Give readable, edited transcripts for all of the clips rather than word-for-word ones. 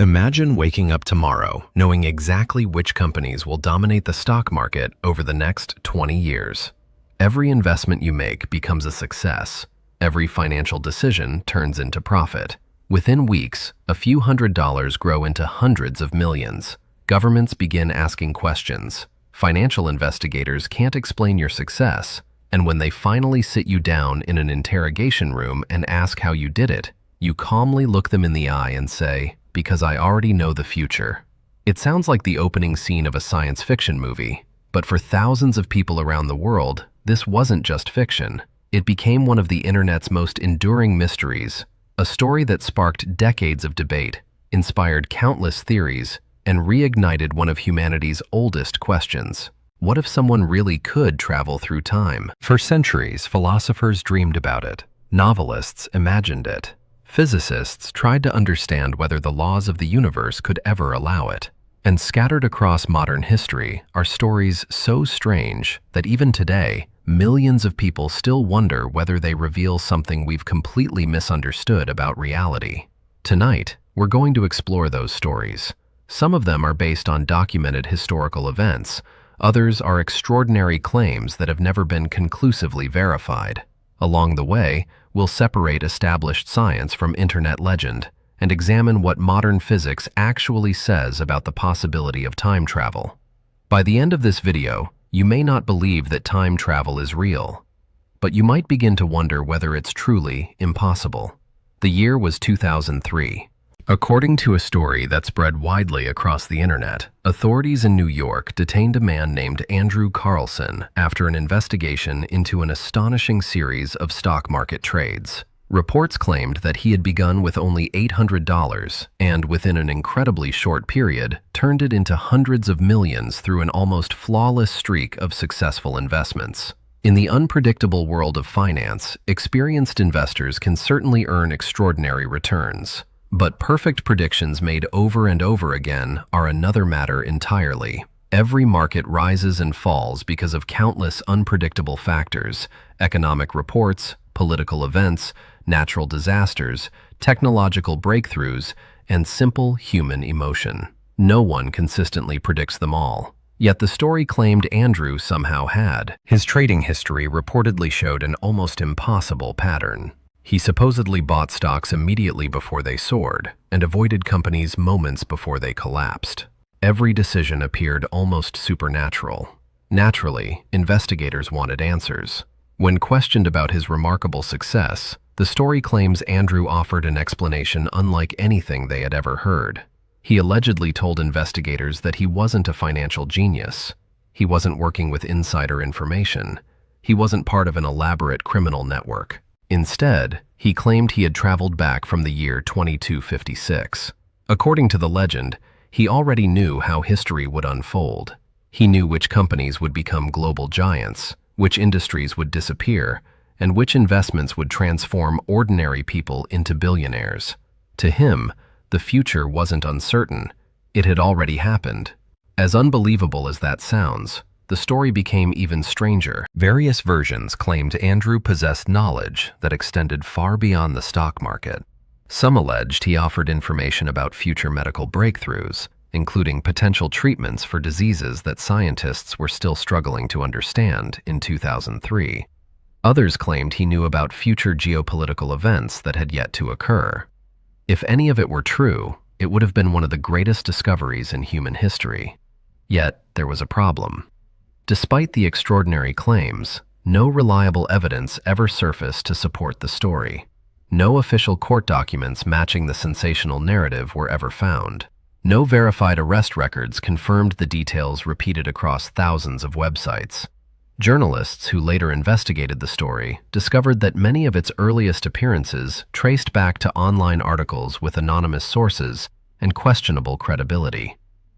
Imagine waking up tomorrow knowing exactly which companies will dominate the stock market over the next 20 years. Every investment you make becomes a success. Every financial decision turns into profit. Within weeks, a few $100s grow into hundreds of millions. Governments begin asking questions. Financial investigators can't explain your success, and when they finally sit you down in an interrogation room and ask how you did it, you calmly look them in the eye and say, "Because I already know the future." It sounds like the opening scene of a science fiction movie, but for thousands of people around the world, this wasn't just fiction. It became one of the internet's most enduring mysteries, a story that sparked decades of debate, inspired countless theories, and reignited one of humanity's oldest questions. What if someone really could travel through time? For centuries, philosophers dreamed about it. Novelists imagined it. Physicists tried to understand whether the laws of the universe could ever allow it. And scattered across modern history are stories so strange that even today, millions of people still wonder whether they reveal something we've completely misunderstood about reality. Tonight, we're going to explore those stories. Some of them are based on documented historical events. Others are extraordinary claims that have never been conclusively verified. Along the way, we'll separate established science from internet legend and examine what modern physics actually says about the possibility of time travel. By the end of this video, you may not believe that time travel is real, but you might begin to wonder whether it's truly impossible. The year was 2003. According to a story that spread widely across the internet, authorities in New York detained a man named Andrew Carlson after an investigation into an astonishing series of stock market trades. Reports claimed that he had begun with only $800 and, within an incredibly short period, turned it into hundreds of millions through an almost flawless streak of successful investments. In the unpredictable world of finance, experienced investors can certainly earn extraordinary returns. But perfect predictions made over and over again are another matter entirely. Every market rises and falls because of countless unpredictable factors: economic reports, political events, natural disasters, technological breakthroughs, and simple human emotion. No one consistently predicts them all. Yet the story claimed Andrew somehow had. His trading history reportedly showed an almost impossible pattern. He supposedly bought stocks immediately before they soared and avoided companies moments before they collapsed. Every decision appeared almost supernatural. Naturally, investigators wanted answers. When questioned about his remarkable success, the story claims Andrew offered an explanation unlike anything they had ever heard. He allegedly told investigators that he wasn't a financial genius. He wasn't working with insider information. He wasn't part of an elaborate criminal network. Instead, he claimed he had traveled back from the year 2256. According to the legend, he already knew how history would unfold. He knew which companies would become global giants, which industries would disappear, and which investments would transform ordinary people into billionaires. To him, the future wasn't uncertain. It had already happened. As unbelievable as that sounds, the story became even stranger. Various versions claimed Andrew possessed knowledge that extended far beyond the stock market. Some alleged he offered information about future medical breakthroughs, including potential treatments for diseases that scientists were still struggling to understand in 2003. Others claimed he knew about future geopolitical events that had yet to occur. If any of it were true, it would have been one of the greatest discoveries in human history. Yet, there was a problem. Despite the extraordinary claims, no reliable evidence ever surfaced to support the story. No official court documents matching the sensational narrative were ever found. No verified arrest records confirmed the details repeated across thousands of websites. Journalists who later investigated the story discovered that many of its earliest appearances traced back to online articles with anonymous sources and questionable credibility.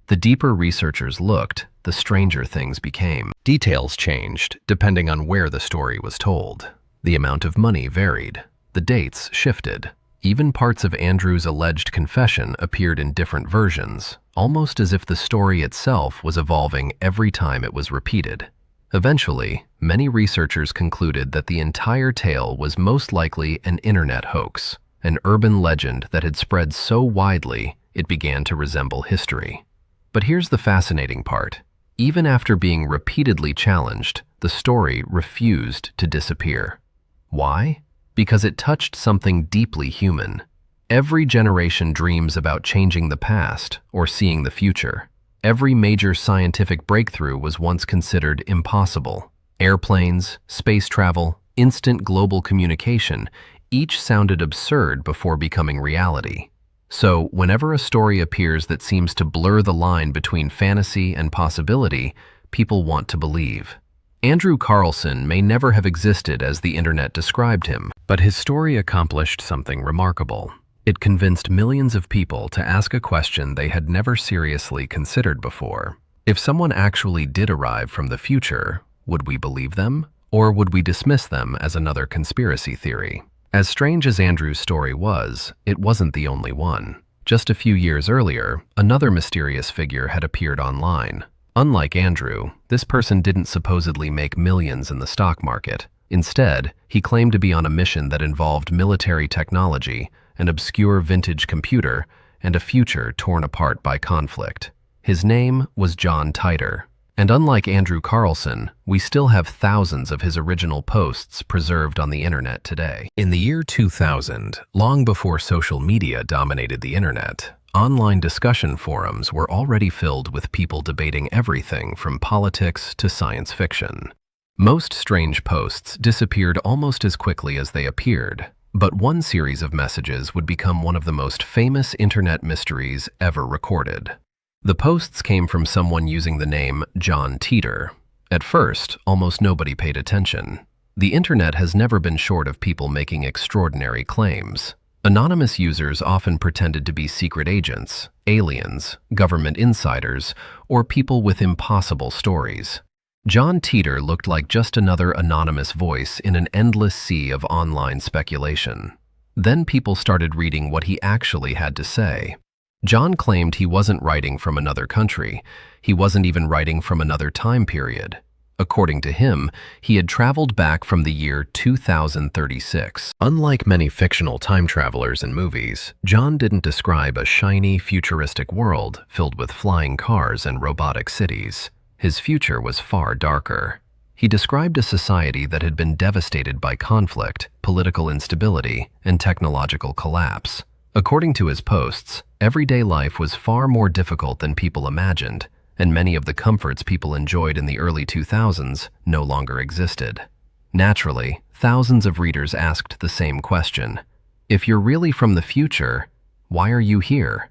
The deeper researchers looked, the stranger things became. Details changed depending on where the story was told. The amount of money varied. The dates shifted. Even parts of Andrew's alleged confession appeared in different versions, almost as if the story itself was evolving every time it was repeated. Eventually, many researchers concluded that the entire tale was most likely an internet hoax, an urban legend that had spread so widely it began to resemble history. But here's the fascinating part. Even after being repeatedly challenged, the story refused to disappear. Why? Because it touched something deeply human. Every generation dreams about changing the past or seeing the future. Every major scientific breakthrough was once considered impossible. Airplanes, space travel, instant global communication, each sounded absurd before becoming reality. So, whenever a story appears that seems to blur the line between fantasy and possibility, people want to believe. Andrew Carlson may never have existed as the internet described him, but his story accomplished something remarkable. It convinced millions of people to ask a question they had never seriously considered before. If someone actually did arrive from the future, would we believe them? Or would we dismiss them as another conspiracy theory? As strange as Andrew's story was, it wasn't the only one. Just a few years earlier, another mysterious figure had appeared online. Unlike Andrew, this person didn't supposedly make millions in the stock market. Instead, he claimed to be on a mission that involved military technology, an obscure vintage computer, and a future torn apart by conflict. His name was John Titor. And unlike Andrew Carlson, we still have thousands of his original posts preserved on the internet today. In the year 2000, long before social media dominated the internet, online discussion forums were already filled with people debating everything from politics to science fiction. Most strange posts disappeared almost as quickly as they appeared, but one series of messages would become one of the most famous internet mysteries ever recorded. The posts came from someone using the name John Titor. At first, almost nobody paid attention. The internet has never been short of people making extraordinary claims. Anonymous users often pretended to be secret agents, aliens, government insiders, or people with impossible stories. John Titor looked like just another anonymous voice in an endless sea of online speculation. Then people started reading what he actually had to say. John claimed he wasn't writing from another country. He wasn't even writing from another time period. According to him, he had traveled back from the year 2036. Unlike many fictional time travelers in movies, John didn't describe a shiny, futuristic world filled with flying cars and robotic cities. His future was far darker. He described a society that had been devastated by conflict, political instability, and technological collapse. According to his posts, everyday life was far more difficult than people imagined, and many of the comforts people enjoyed in the early 2000s no longer existed. Naturally, thousands of readers asked the same question. If you're really from the future, why are you here?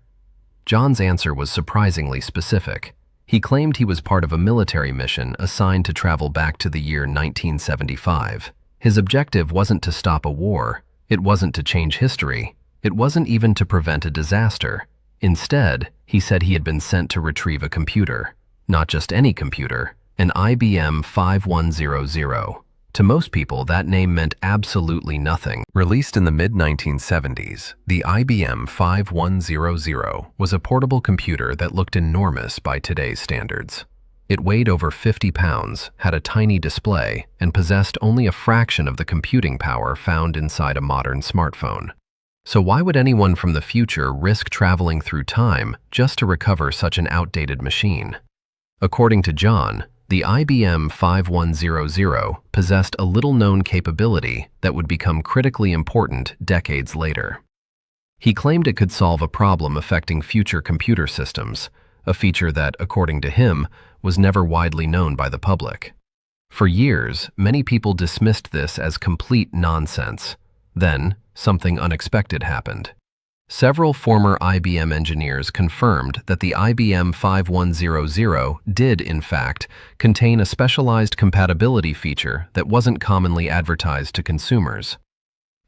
John's answer was surprisingly specific. He claimed he was part of a military mission assigned to travel back to the year 1975. His objective wasn't to stop a war, it wasn't to change history, it wasn't even to prevent a disaster. Instead, he said he had been sent to retrieve a computer. Not just any computer, an IBM 5100. To most people, that name meant absolutely nothing. Released in the mid-1970s, the IBM 5100 was a portable computer that looked enormous by today's standards. It weighed over 50 pounds, had a tiny display, and possessed only a fraction of the computing power found inside a modern smartphone. So why would anyone from the future risk traveling through time just to recover such an outdated machine? According to John, the IBM 5100 possessed a little-known capability that would become critically important decades later. He claimed it could solve a problem affecting future computer systems, a feature that, according to him, was never widely known by the public. For years, many people dismissed this as complete nonsense. Then, something unexpected happened. Several former IBM engineers confirmed that the IBM 5100 did, in fact, contain a specialized compatibility feature that wasn't commonly advertised to consumers.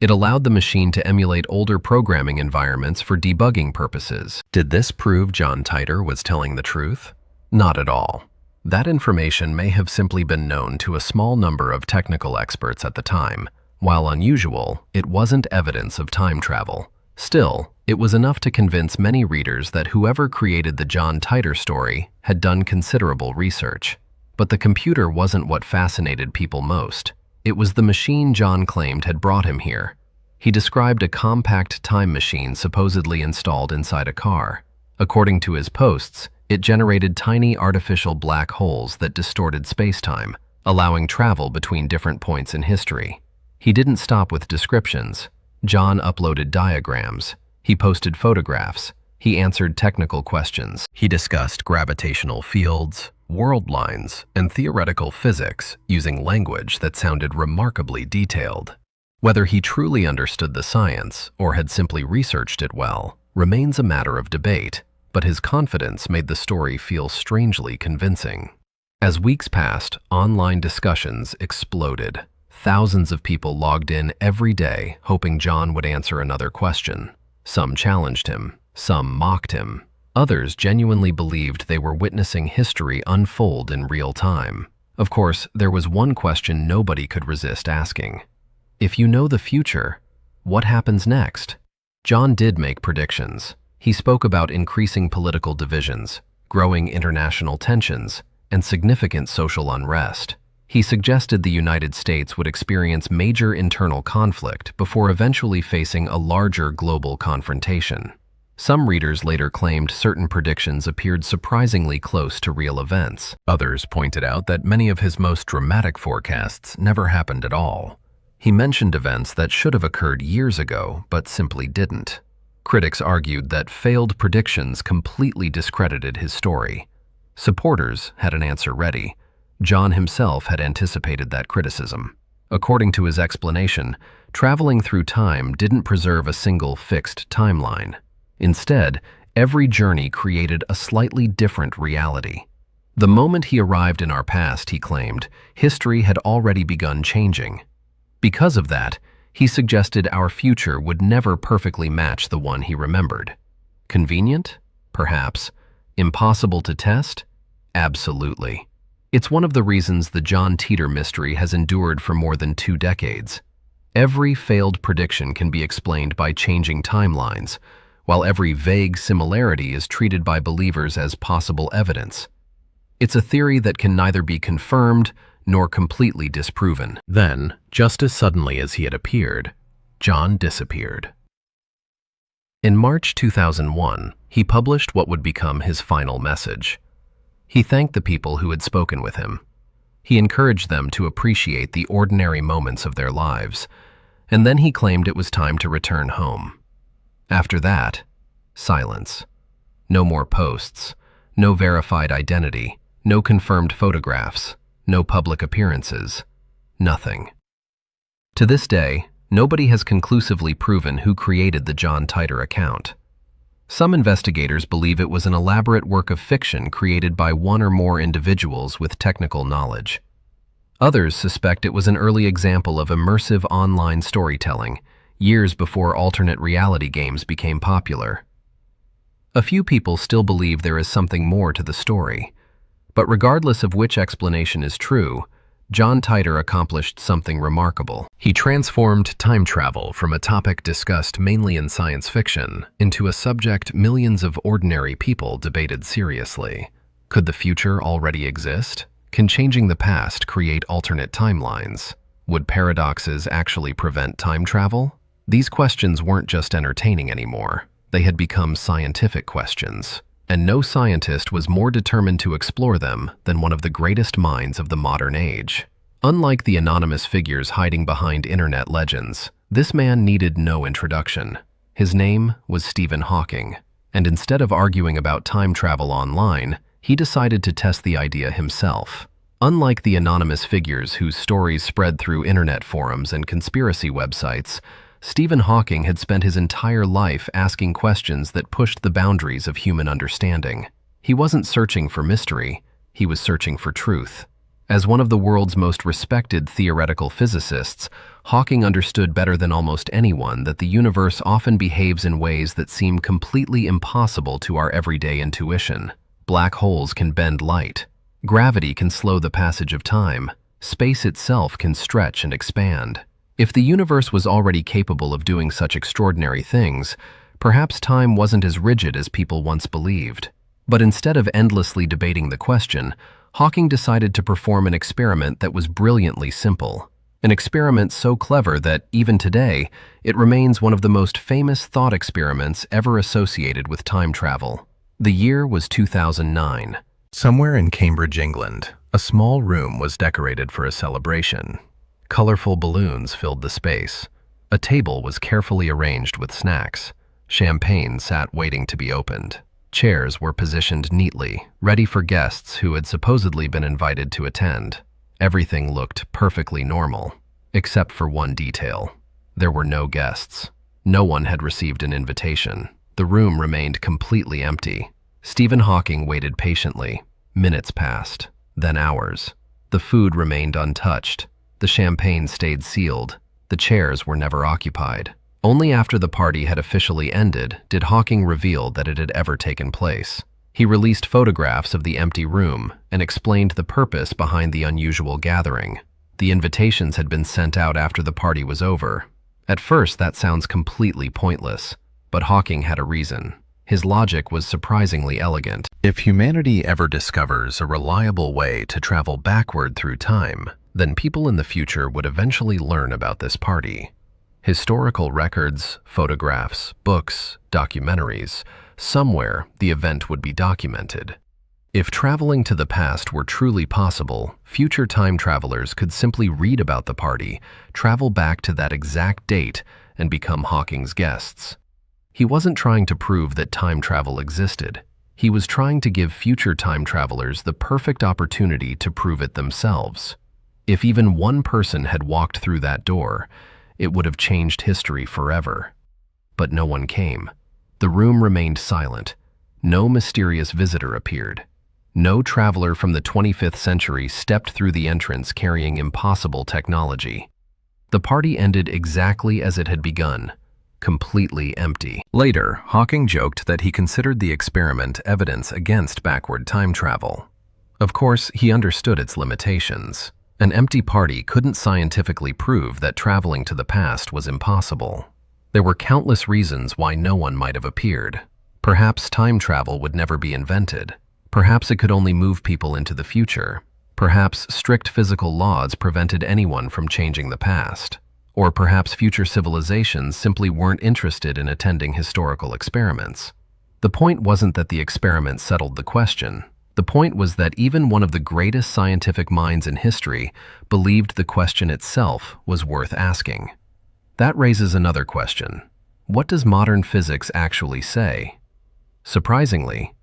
It allowed the machine to emulate older programming environments for debugging purposes. Did this prove John Titor was telling the truth? Not at all. That information may have simply been known to a small number of technical experts at the time. While unusual, it wasn't evidence of time travel. Still, it was enough to convince many readers that whoever created the John Titor story had done considerable research. But the computer wasn't what fascinated people most. It was the machine John claimed had brought him here. He described a compact time machine supposedly installed inside a car. According to his posts, it generated tiny artificial black holes that distorted spacetime, allowing travel between different points in history. He didn't stop with descriptions. John uploaded diagrams. He posted photographs. He answered technical questions. He discussed gravitational fields, world lines, and theoretical physics using language that sounded remarkably detailed. Whether he truly understood the science or had simply researched it well remains a matter of debate, but his confidence made the story feel strangely convincing. As weeks passed, online discussions exploded. Thousands of people logged in every day, hoping John would answer another question. Some challenged him, some mocked him. Others genuinely believed they were witnessing history unfold in real time. Of course, there was one question nobody could resist asking. If you know the future, what happens next? John did make predictions. He spoke about increasing political divisions, growing international tensions, and significant social unrest. He suggested the United States would experience major internal conflict before eventually facing a larger global confrontation. Some readers later claimed certain predictions appeared surprisingly close to real events. Others pointed out that many of his most dramatic forecasts never happened at all. He mentioned events that should have occurred years ago, but simply didn't. Critics argued that failed predictions completely discredited his story. Supporters had an answer ready. John himself had anticipated that criticism. According to his explanation, traveling through time didn't preserve a single fixed timeline. Instead, every journey created a slightly different reality. The moment he arrived in our past, he claimed, history had already begun changing. Because of that, he suggested our future would never perfectly match the one he remembered. Convenient? Perhaps. Impossible to test? Absolutely. It's one of the reasons the John Titor mystery has endured for more than 2 decades. Every failed prediction can be explained by changing timelines, while every vague similarity is treated by believers as possible evidence. It's a theory that can neither be confirmed nor completely disproven. Then, just as suddenly as he had appeared, John disappeared. In March 2001, he published what would become his final message. He thanked the people who had spoken with him. He encouraged them to appreciate the ordinary moments of their lives, and then he claimed it was time to return home. After that, silence. No more posts, no verified identity, no confirmed photographs, no public appearances, nothing. To this day, nobody has conclusively proven who created the John Titor account. Some investigators believe it was an elaborate work of fiction created by one or more individuals with technical knowledge. Others suspect it was an early example of immersive online storytelling, years before alternate reality games became popular. A few people still believe there is something more to the story, but regardless of which explanation is true, John Titor accomplished something remarkable. He transformed time travel from a topic discussed mainly in science fiction into a subject millions of ordinary people debated seriously. Could the future already exist? Can changing the past create alternate timelines? Would paradoxes actually prevent time travel? These questions weren't just entertaining anymore. They had become scientific questions, and no scientist was more determined to explore them than one of the greatest minds of the modern age. Unlike the anonymous figures hiding behind internet legends, this man needed no introduction. His name was Stephen Hawking, and instead of arguing about time travel online, he decided to test the idea himself. Unlike the anonymous figures whose stories spread through internet forums and conspiracy websites, Stephen Hawking had spent his entire life asking questions that pushed the boundaries of human understanding. He wasn't searching for mystery, he was searching for truth. As one of the world's most respected theoretical physicists, Hawking understood better than almost anyone that the universe often behaves in ways that seem completely impossible to our everyday intuition. Black holes can bend light. Gravity can slow the passage of time. Space itself can stretch and expand. If the universe was already capable of doing such extraordinary things, perhaps time wasn't as rigid as people once believed. But instead of endlessly debating the question, Hawking decided to perform an experiment that was brilliantly simple. An experiment so clever that, even today, it remains one of the most famous thought experiments ever associated with time travel. The year was 2009. Somewhere in Cambridge, England, a small room was decorated for a celebration. Colorful balloons filled the space. A table was carefully arranged with snacks. Champagne sat waiting to be opened. Chairs were positioned neatly, ready for guests who had supposedly been invited to attend. Everything looked perfectly normal, except for one detail. There were no guests. No one had received an invitation. The room remained completely empty. Stephen Hawking waited patiently. Minutes passed, then hours. The food remained untouched. The champagne stayed sealed. The chairs were never occupied. Only after the party had officially ended did Hawking reveal that it had ever taken place. He released photographs of the empty room and explained the purpose behind the unusual gathering. The invitations had been sent out after the party was over. At first, that sounds completely pointless, but Hawking had a reason. His logic was surprisingly elegant. If humanity ever discovers a reliable way to travel backward through time, then people in the future would eventually learn about this party. Historical records, photographs, books, documentaries, somewhere the event would be documented. If traveling to the past were truly possible, future time travelers could simply read about the party, travel back to that exact date, and become Hawking's guests. He wasn't trying to prove that time travel existed. He was trying to give future time travelers the perfect opportunity to prove it themselves. If even one person had walked through that door, it would have changed history forever. But no one came. The room remained silent. No mysterious visitor appeared. No traveler from the 25th century stepped through the entrance carrying impossible technology. The party ended exactly as it had begun, completely empty. Later, Hawking joked that he considered the experiment evidence against backward time travel. Of course, he understood its limitations. An empty party couldn't scientifically prove that traveling to the past was impossible. There were countless reasons why no one might have appeared. Perhaps time travel would never be invented. Perhaps it could only move people into the future. Perhaps strict physical laws prevented anyone from changing the past. Or perhaps future civilizations simply weren't interested in attending historical experiments. The point wasn't that the experiment settled the question. The point was that even one of the greatest scientific minds in history believed the question itself was worth asking. That raises another question. What does modern physics actually say? Surprisingly,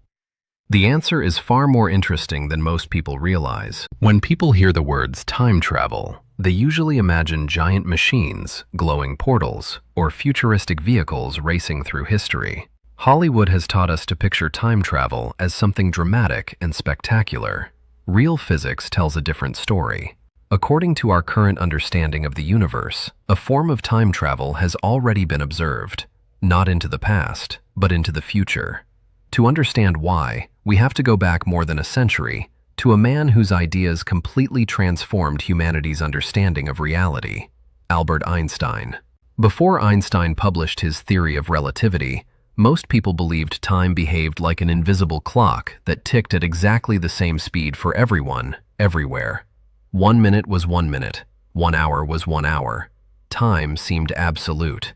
the answer is far more interesting than most people realize. When people hear the words time travel, they usually imagine giant machines, glowing portals, or futuristic vehicles racing through history. Hollywood has taught us to picture time travel as something dramatic and spectacular. Real physics tells a different story. According to our current understanding of the universe, a form of time travel has already been observed, not into the past, but into the future. To understand why, we have to go back more than a century to a man whose ideas completely transformed humanity's understanding of reality, Albert Einstein. Before Einstein published his theory of relativity, most people believed time behaved like an invisible clock that ticked at exactly the same speed for everyone, everywhere. 1 minute was 1 minute, 1 hour was 1 hour. Time seemed absolute.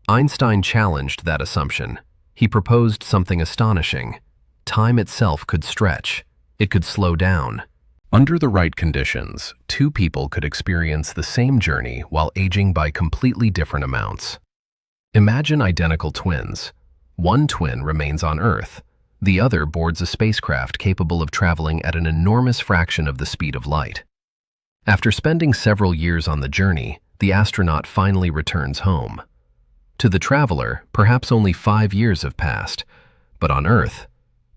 Einstein challenged that assumption. He proposed something astonishing. Time itself could stretch. It could slow down. Under the right conditions, two people could experience the same journey while aging by completely different amounts. Imagine identical twins. One twin remains on Earth. The other boards a spacecraft capable of traveling at an enormous fraction of the speed of light. After spending several years on the journey, the astronaut finally returns home. To the traveler, perhaps only 5 years have passed, but on Earth,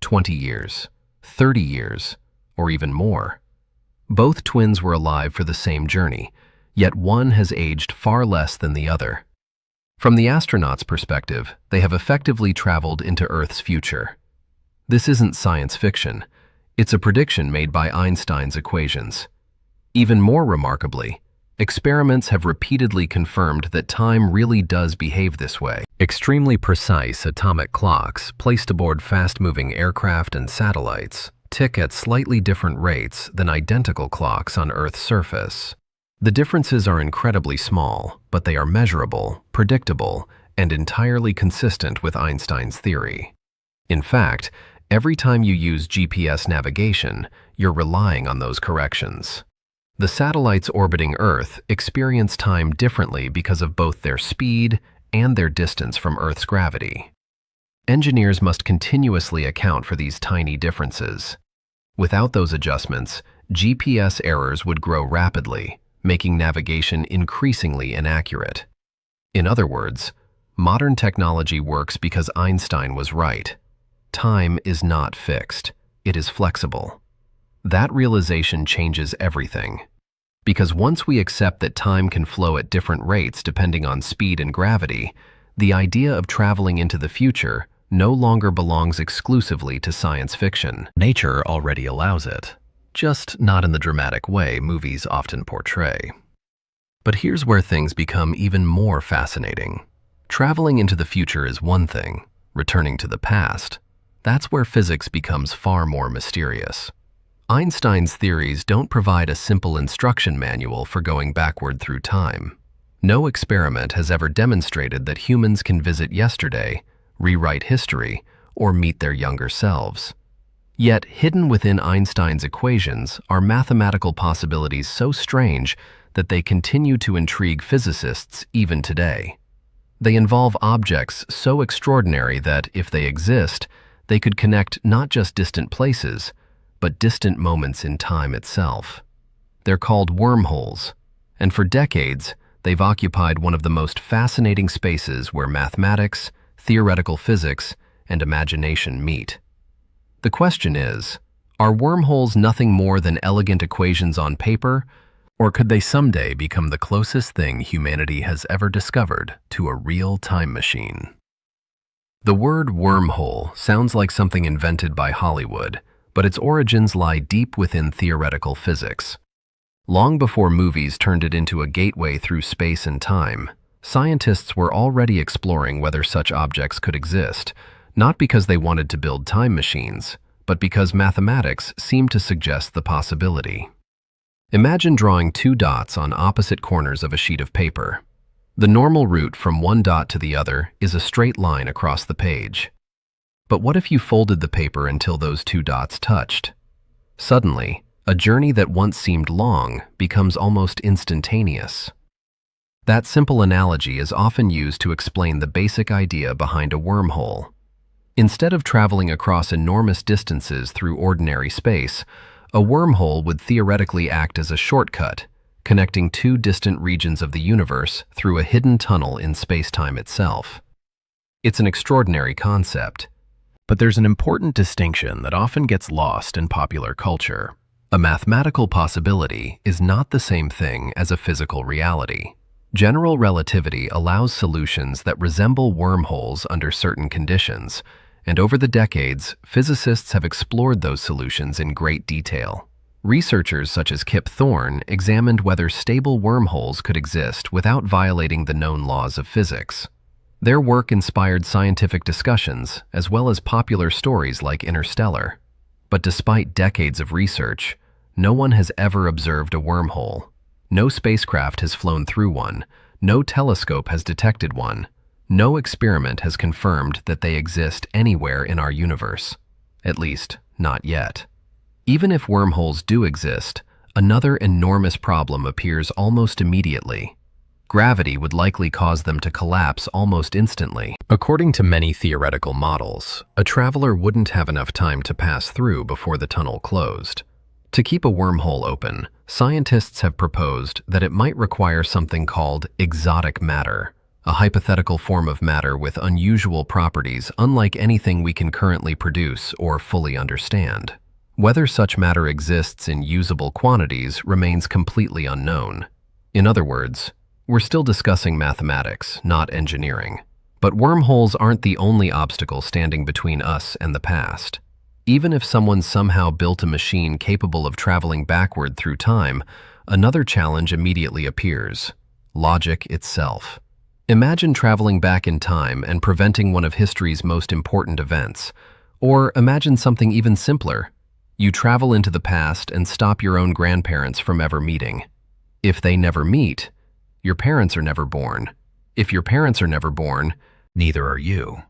20 years, 30 years, or even more. Both twins were alive for the same journey, yet one has aged far less than the other. From the astronaut's perspective, they have effectively traveled into Earth's future. This isn't science fiction. It's a prediction made by Einstein's equations. Even more remarkably, experiments have repeatedly confirmed that time really does behave this way. Extremely precise atomic clocks placed aboard fast-moving aircraft and satellites tick at slightly different rates than identical clocks on Earth's surface. The differences are incredibly small, but they are measurable, predictable, and entirely consistent with Einstein's theory. In fact, Every time you use GPS navigation, you're relying on those corrections. The satellites orbiting Earth experience time differently because of both their speed and their distance from Earth's gravity. Engineers must continuously account for these tiny differences. Without those adjustments, GPS errors would grow rapidly, making navigation increasingly inaccurate. In other words, modern technology works because Einstein was right. Time is not fixed, it is flexible. That realization changes everything. Because once we accept that time can flow at different rates depending on speed and gravity, the idea of traveling into the future no longer belongs exclusively to science fiction. Nature already allows it, just not in the dramatic way movies often portray. But here's where things become even more fascinating. Traveling into the future is one thing, returning to the past, that's where physics becomes far more mysterious. Einstein's theories don't provide a simple instruction manual for going backward through time. No experiment has ever demonstrated that humans can visit yesterday, rewrite history, or meet their younger selves. Yet, hidden within Einstein's equations are mathematical possibilities so strange that they continue to intrigue physicists even today. They involve objects so extraordinary that, if they exist, they could connect not just distant places, but distant moments in time itself. They're called wormholes, and for decades, they've occupied one of the most fascinating spaces where mathematics, theoretical physics, and imagination meet. The question is, are wormholes nothing more than elegant equations on paper, or could they someday become the closest thing humanity has ever discovered to a real time machine? The word wormhole sounds like something invented by Hollywood, but its origins lie deep within theoretical physics. Long before movies turned it into a gateway through space and time, scientists were already exploring whether such objects could exist, not because they wanted to build time machines, but because mathematics seemed to suggest the possibility. Imagine drawing two dots on opposite corners of a sheet of paper. The normal route from one dot to the other is a straight line across the page. But what if you folded the paper until those two dots touched? Suddenly, a journey that once seemed long becomes almost instantaneous. That simple analogy is often used to explain the basic idea behind a wormhole. Instead of traveling across enormous distances through ordinary space, a wormhole would theoretically act as a shortcut, connecting two distant regions of the universe through a hidden tunnel in space-time itself. It's an extraordinary concept, but there's an important distinction that often gets lost in popular culture. A mathematical possibility is not the same thing as a physical reality. General relativity allows solutions that resemble wormholes under certain conditions, and over the decades, physicists have explored those solutions in great detail. Researchers such as Kip Thorne examined whether stable wormholes could exist without violating the known laws of physics. Their work inspired scientific discussions, as well as popular stories like Interstellar. But despite decades of research, no one has ever observed a wormhole. No spacecraft has flown through one, no telescope has detected one, no experiment has confirmed that they exist anywhere in our universe. At least, not yet. Even if wormholes do exist, another enormous problem appears almost immediately. Gravity would likely cause them to collapse almost instantly. According to many theoretical models, a traveler wouldn't have enough time to pass through before the tunnel closed. To keep a wormhole open, scientists have proposed that it might require something called exotic matter, a hypothetical form of matter with unusual properties unlike anything we can currently produce or fully understand. Whether such matter exists in usable quantities remains completely unknown. In other words, we're still discussing mathematics, not engineering. But wormholes aren't the only obstacle standing between us and the past. Even if someone somehow built a machine capable of traveling backward through time, another challenge immediately appears: logic itself. Imagine traveling back in time and preventing one of history's most important events. Or imagine something even simpler. You travel into the past and stop your own grandparents from ever meeting. If they never meet, your parents are never born. If your parents are never born, neither are you.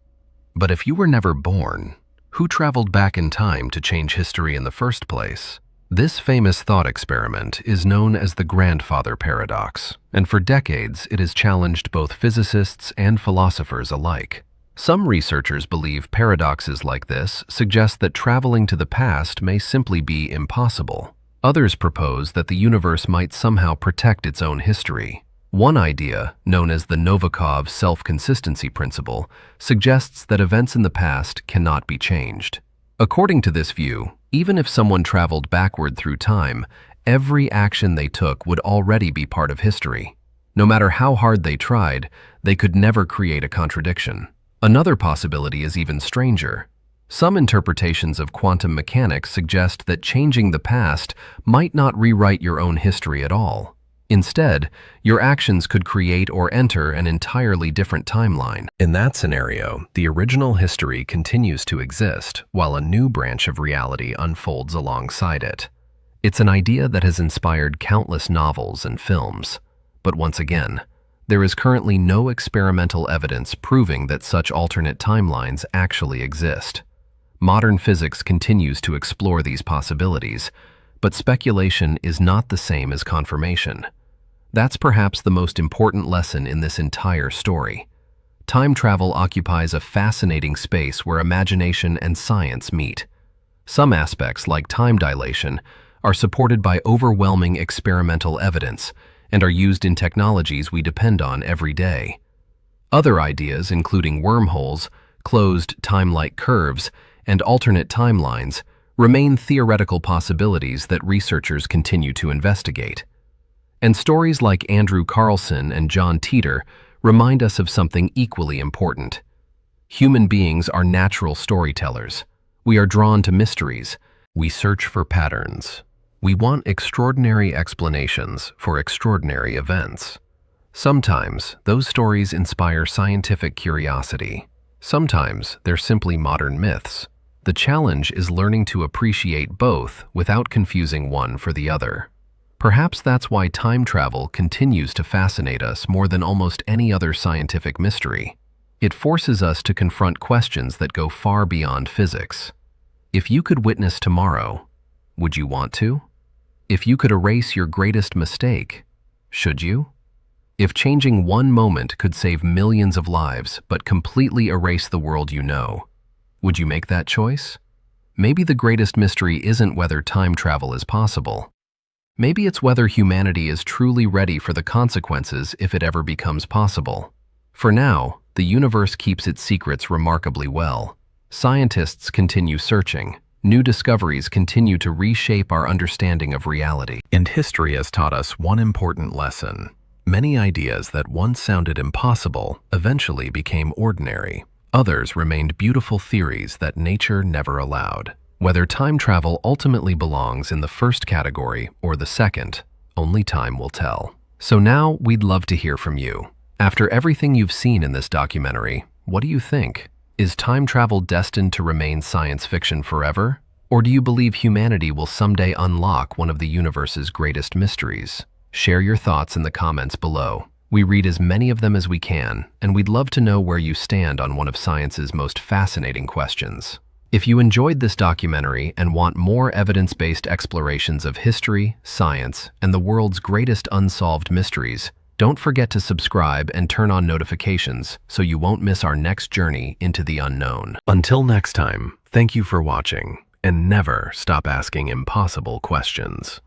But if you were never born, Who traveled back in time to change history in the first place? This famous thought experiment is known as the grandfather paradox, and for decades it has challenged both physicists and philosophers alike. Some researchers believe paradoxes like this suggest that traveling to the past may simply be impossible. Others propose that the universe might somehow protect its own history. One idea, known as the Novikov self-consistency principle, suggests that events in the past cannot be changed. According to this view, even if someone traveled backward through time, every action they took would already be part of history. No matter how hard they tried, they could never create a contradiction. Another possibility is even stranger. Some interpretations of quantum mechanics suggest that changing the past might not rewrite your own history at all. Instead, your actions could create or enter an entirely different timeline. In that scenario, the original history continues to exist, while a new branch of reality unfolds alongside it. It's an idea that has inspired countless novels and films. But once again, there is currently no experimental evidence proving that such alternate timelines actually exist. Modern physics continues to explore these possibilities, but speculation is not the same as confirmation. That's perhaps the most important lesson in this entire story. Time travel occupies a fascinating space where imagination and science meet. Some aspects, like time dilation, are supported by overwhelming experimental evidence and are used in technologies we depend on every day. Other ideas, including wormholes, closed time-like curves, and alternate timelines, remain theoretical possibilities that researchers continue to investigate. And stories like Andrew Carlson and John Titor remind us of something equally important. Human beings are natural storytellers. We are drawn to mysteries. We search for patterns. We want extraordinary explanations for extraordinary events. Sometimes those stories inspire scientific curiosity. Sometimes they're simply modern myths. The challenge is learning to appreciate both without confusing one for the other. Perhaps that's why time travel continues to fascinate us more than almost any other scientific mystery. It forces us to confront questions that go far beyond physics. If you could witness tomorrow, would you want to? If you could erase your greatest mistake, should you? If changing one moment could save millions of lives but completely erase the world you know, would you make that choice? Maybe the greatest mystery isn't whether time travel is possible. Maybe it's whether humanity is truly ready for the consequences if it ever becomes possible. For now, the universe keeps its secrets remarkably well. Scientists continue searching. New discoveries continue to reshape our understanding of reality. And history has taught us one important lesson. Many ideas that once sounded impossible eventually became ordinary. Others remained beautiful theories that nature never allowed. Whether time travel ultimately belongs in the first category or the second, only time will tell. So now we'd love to hear from you. After everything you've seen in this documentary, what do you think? Is time travel destined to remain science fiction forever? Or do you believe humanity will someday unlock one of the universe's greatest mysteries? Share your thoughts in the comments below. We read as many of them as we can, and we'd love to know where you stand on one of science's most fascinating questions. If you enjoyed this documentary and want more evidence-based explorations of history, science, and the world's greatest unsolved mysteries, don't forget to subscribe and turn on notifications so you won't miss our next journey into the unknown. Until next time, thank you for watching, and never stop asking impossible questions.